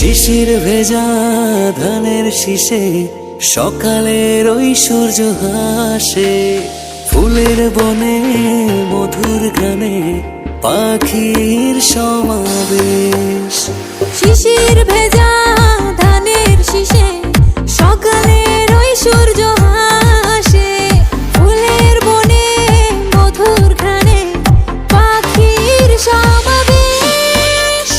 শিশির ভেজা ধানের শীষে সকালের ওই সূর্য হাসে, ফুলের বনে মধুর গানে পাখির সমাবেশ। শিশির ভেজা ধানের শীষে সকালের ওই সূর্য হাসে, ফুলের বনে মধুর ঘ্রাণে পাখির সমাবেশ।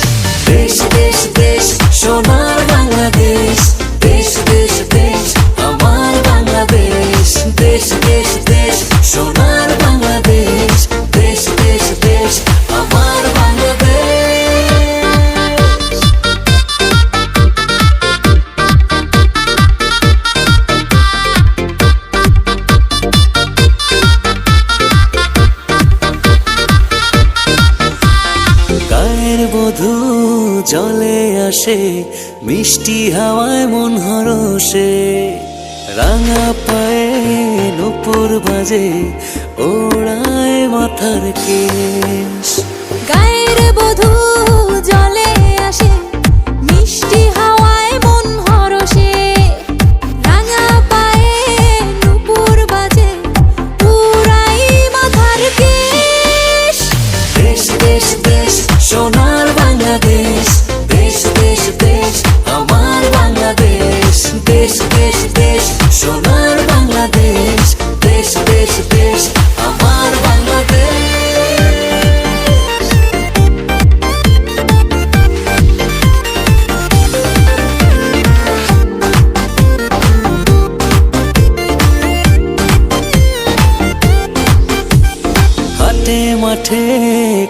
দেশ দেশ দেশ সোনার বাংলাদেশ, দেশ দেশ দেশ আমার বাংলাদেশ। দেশ দেশ দেশ সোনার বাংলাদেশ, দেশ দেশ দেশ আমার বাংলাদেশ। গায়ের বধূ জলে আসে, মিষ্টি হাওয়ায় মন হরষে, রাঙা পায়ে নূপুর বাজে, ওড়ায় মাথার কেশ। গায়ের বধূ জলে আসে, মিষ্টি হাওয়ায় মন হরষে, রাঙা পায়ে নূপুর বাজে, উড়াই মাথার কেশ। দেশ দেশ দেশ সোনার বাংলাদেশ, দেশ দেশ দেশ আমার বাংলাদেশ। দেশ দেশ দেশ সোনার বাংলাদেশ, দেশ দেশ দেশ আমার বাংলাদেশ। হাটে মাঠে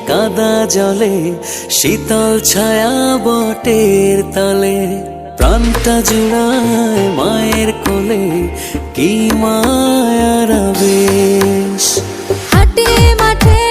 কাদা জলে, শীতল ছায়া বটের তলে, প্রাণটা জুড়ায় মায়ের কোলে, কি মায়ার আবেশ। হাটে মাঠে